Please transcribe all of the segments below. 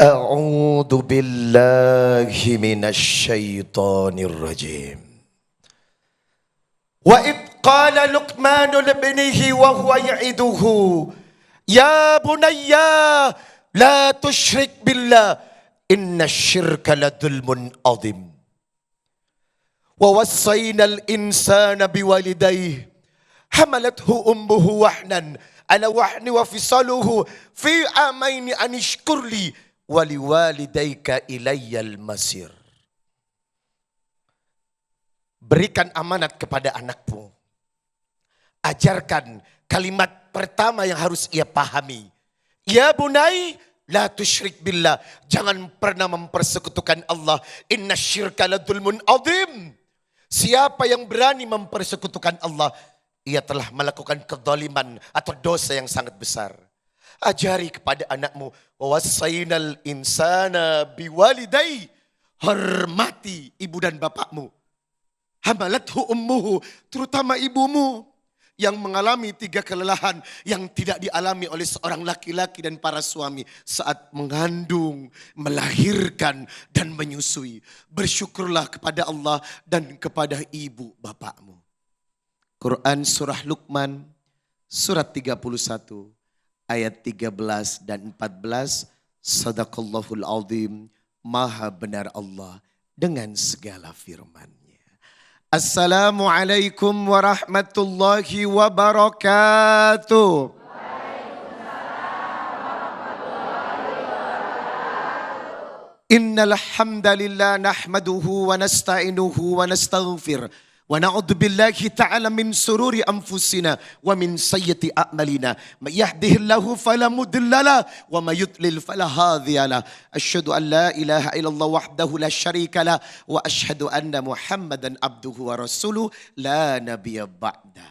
أعوذ بالله من الشيطان الرجيم وإذ قال لقمان لابنه وهو يعظه يا بني لا تشرك بالله إن الشرك لظلم عظيم ووصينا الإنسان بوالديه حملته أمه وحنا على وحن وفصاله في عامين أن اشكر لي waliwalidayka ilayyal masir. Berikan amanat kepada anakmu. Ajarkan kalimat pertama yang harus ia pahami. Ya bunai, la tusyrik billah. Jangan pernah mempersekutukan Allah. Inna syirka la dzulmun adzim. Siapa yang berani mempersekutukan Allah, ia telah melakukan kezaliman atau dosa yang sangat besar. Ajari kepada anakmu, wasainal insana biwalidai, hormati ibu dan bapakmu. Hamalathu ummuhu, terutama ibumu yang mengalami 3 kelelahan yang tidak dialami oleh seorang laki-laki dan para suami saat mengandung, melahirkan dan menyusui. Bersyukurlah kepada Allah dan kepada ibu bapakmu. Quran surah Luqman surat 31 ayat 13 dan 14. Sadaqallahul azim, maha benar Allah dengan segala firman-Nya. Assalamualaikum warahmatullahi wabarakatuh. Innal hamdalillah nahmaduhu wa nasta'inuhu wa nastaghfir. Wa na'udzu billahi ta'ala min sururi anfusina wa min sayyiati a'malina. May yahdihillahu fala mudhillalah wa may yudlil fala hadiyalah. Asyhadu an la ilaha illallah wahdahu la syarikalah wa asyhadu anna Muhammadan abduhu wa rasuluh la nabiyya ba'da.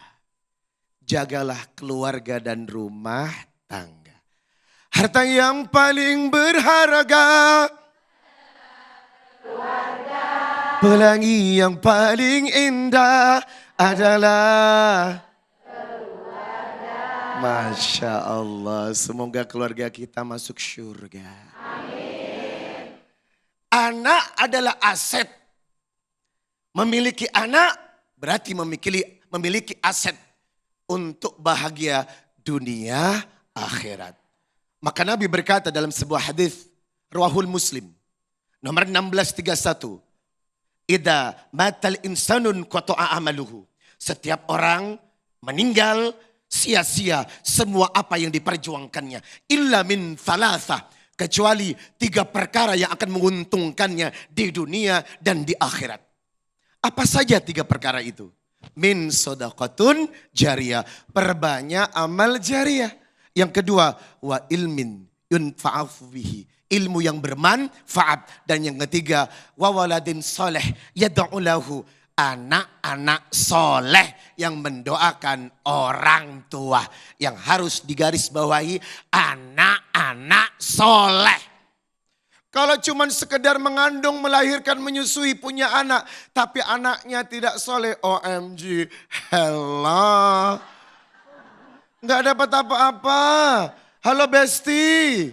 Jagalah keluarga dan rumah tangga. Harta yang paling berharga, pelangi yang paling indah adalah keluarga. Masya Allah, semoga keluarga kita masuk surga. Amin. Anak adalah aset. Memiliki anak berarti memiliki aset untuk bahagia dunia akhirat. Maka Nabi berkata dalam sebuah hadis riwayat Muslim nomor 1631. Idza matal insanun qata'a amaluhu. Setiap orang meninggal sia-sia semua apa yang diperjuangkannya. Illa min thalatha, kecuali 3 perkara yang akan menguntungkannya di dunia dan di akhirat. Apa saja 3 perkara itu? Min shadaqatun jariyah, perbanyak amal jariyah. Yang kedua, wa ilmin yunfa'u bihi, ilmu yang bermanfaat. Dan yang ketiga, wawaladin soleh yad'u lahu, anak-anak soleh yang mendoakan orang tua. Yang harus digarisbawahi, anak-anak soleh. Kalau cuma sekedar mengandung, melahirkan, menyusui, punya anak, tapi anaknya tidak soleh, OMG, hello. Nggak dapat apa-apa. Halo Besti.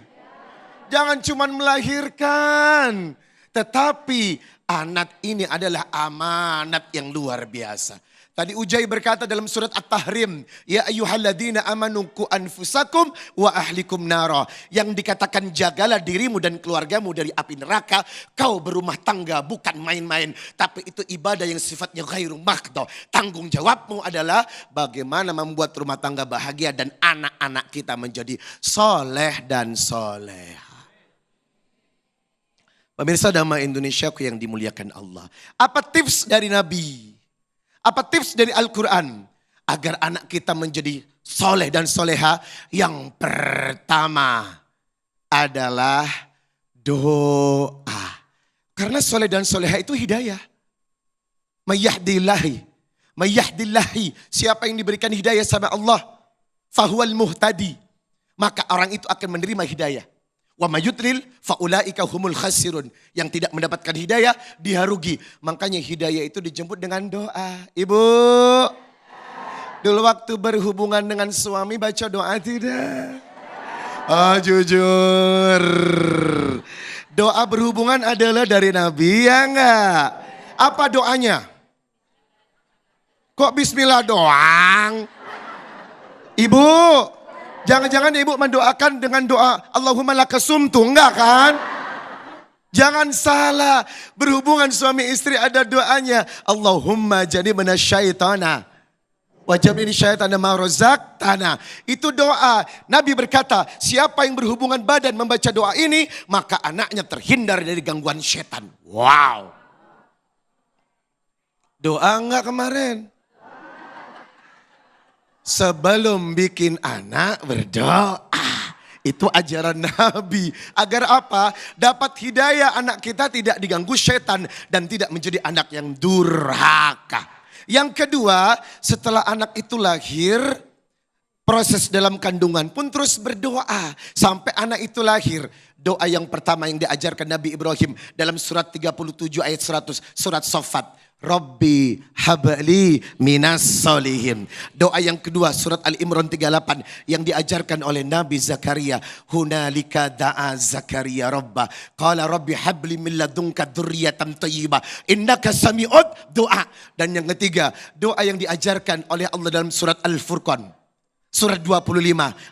Jangan cuma melahirkan, tetapi anak ini adalah amanat yang luar biasa. Tadi Ujai berkata dalam surat At-Tahrim, ya ayyuhalladzina amanu qu anfusakum wa ahlikum nara. Yang dikatakan jagalah dirimu dan keluargamu dari api neraka. Kau berumah tangga bukan main-main, tapi itu ibadah yang sifatnya ghairu maghdo. Tanggung jawabmu adalah bagaimana membuat rumah tangga bahagia dan anak-anak kita menjadi soleh dan soleha. Pemirsa Dhamma Indonesiaku yang dimuliakan Allah. Apa tips dari Nabi? Apa tips dari Al-Quran? Agar anak kita menjadi soleh dan soleha. Yang pertama adalah doa. Karena soleh dan soleha itu hidayah. Mayyahdillahi. Siapa yang diberikan hidayah sama Allah, fahuwal muhtadi, maka orang itu akan menerima hidayah. Wa mayudlil faulaika humul khasirun. Yang tidak mendapatkan hidayah dia rugi. Makanya hidayah itu dijemput dengan doa. Ibu, dulu waktu berhubungan dengan suami baca doa tidak? Oh jujur. Doa berhubungan adalah dari Nabi, ya enggak? Apa doanya? Kok bismillah doang? Ibu, jangan-jangan ibu mendoakan dengan doa Allahumma lakasumtu, enggak kan? Jangan salah, berhubungan suami istri ada doanya. Allahumma jadi minasyaitana. Wajib ini syaitan ma razaqtana. Itu doa. Nabi berkata, siapa yang berhubungan badan membaca doa ini, maka anaknya terhindar dari gangguan setan. Wow. Doa enggak kemarin? Sebelum bikin anak berdoa. Itu ajaran Nabi. Agar apa? Dapat hidayah anak kita tidak diganggu setan dan tidak menjadi anak yang durhaka. Yang kedua, setelah anak itu lahir, proses dalam kandungan pun terus berdoa. Sampai anak itu lahir. Doa yang pertama yang diajarkan Nabi Ibrahim dalam surat 37 ayat 100, surat Saffat. Rabbi habli minas solihin. Doa yang kedua surat Al-Imran 38 yang diajarkan oleh Nabi Zakaria. Hunalika da'a Zakaria Rabbah. Qala Rabbi habli min ladunka dzurriyyatan thayyibah. Innaka sami'ud doa. Dan yang ketiga doa yang diajarkan oleh Allah dalam surat Al-Furqan. Surat 25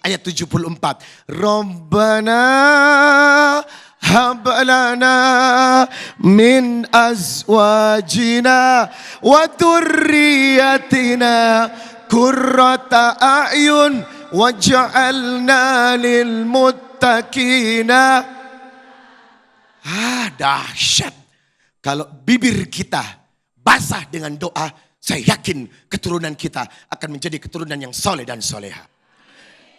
ayat 74. Rabbana hab lana min azwajina wa dhurriyyatina qurrata a'yun waj'alna lil muttaqina. Dahsyat. Kalau bibir kita basah dengan doa, saya yakin keturunan kita akan menjadi keturunan yang soleh dan soleha.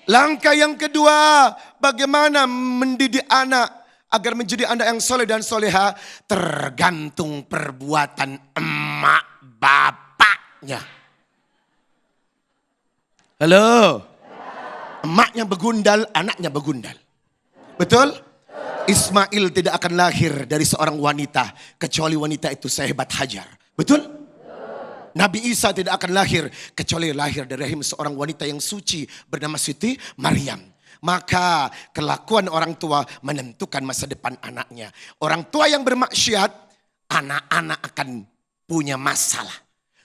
Langkah yang kedua, bagaimana mendidik anak agar menjadi anak yang soleh dan soleha, tergantung perbuatan emak bapaknya. Halo? Emaknya begundal, anaknya begundal. Betul? Ismail tidak akan lahir dari seorang wanita, kecuali wanita itu sehebat Hajar. Betul? Nabi Isa tidak akan lahir, kecuali lahir dari rahim seorang wanita yang suci bernama Siti Maryam. Maka kelakuan orang tua menentukan masa depan anaknya. Orang tua yang bermaksiat, anak-anak akan punya masalah.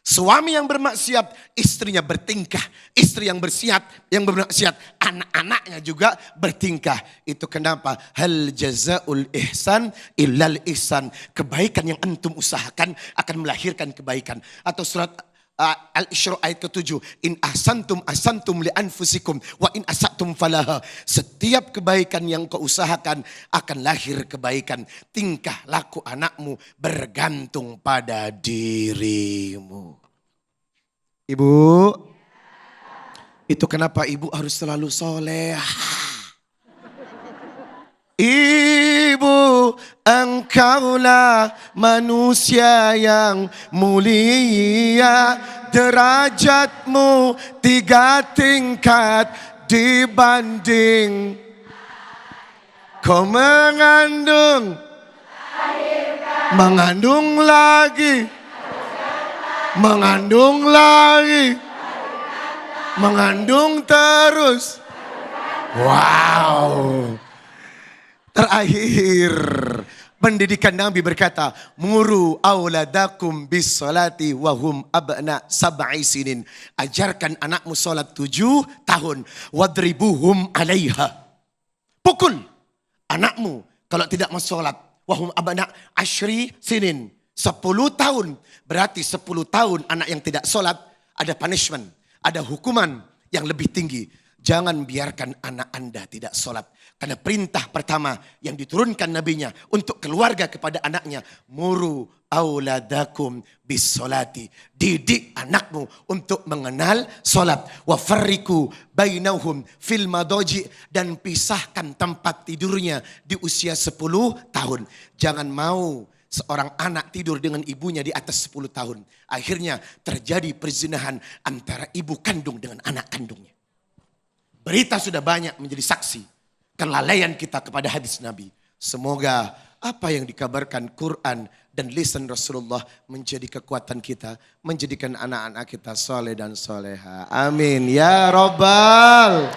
Suami yang bermaksiat, istrinya bertingkah. Istri yang bermaksiat, anak-anaknya juga bertingkah. Itu kenapa? Hal jazaul ihsan illal ihsan. Kebaikan yang antum usahakan akan melahirkan kebaikan. Atau surat Al-Isra ayat ke-7. In ahsantum li anfusikum wa in asatum falaha. Setiap kebaikan yang kau usahakan akan lahir kebaikan. Tingkah laku anakmu bergantung pada dirimu. Ibu, itu kenapa ibu harus selalu soleh. Ibu, engkaulah manusia yang mulia, derajatmu 3 tingkat dibanding kau mengandung lagi, mengandung terus. Wow. Terakhir, pendidikan Nabi berkata, muru auladakum bis salati wahum abna sab'i sinin. Ajarkan anakmu salat 7 tahun. Wadribuhum alaiha. Pukul anakmu kalau tidak mau salat. Wahum abna asyri sinin. 10 tahun. Berarti 10 tahun anak yang tidak salat ada punishment. Ada hukuman yang lebih tinggi. Jangan biarkan anak Anda tidak sholat. Karena perintah pertama yang diturunkan nabinya untuk keluarga kepada anaknya. Muru auladakum bis sholati. Didik anakmu untuk mengenal sholat. Wa farriku bainahum fil madoji. Dan pisahkan tempat tidurnya di usia 10 tahun. Jangan mau seorang anak tidur dengan ibunya di atas 10 tahun. Akhirnya terjadi perzinahan antara ibu kandung dengan anak kandungnya. Berita sudah banyak menjadi saksi kelalaian kita kepada hadis Nabi. Semoga apa yang dikabarkan Quran dan lisan Rasulullah menjadi kekuatan kita. Menjadikan anak-anak kita soleh dan soleha. Amin. Ya Rabbal.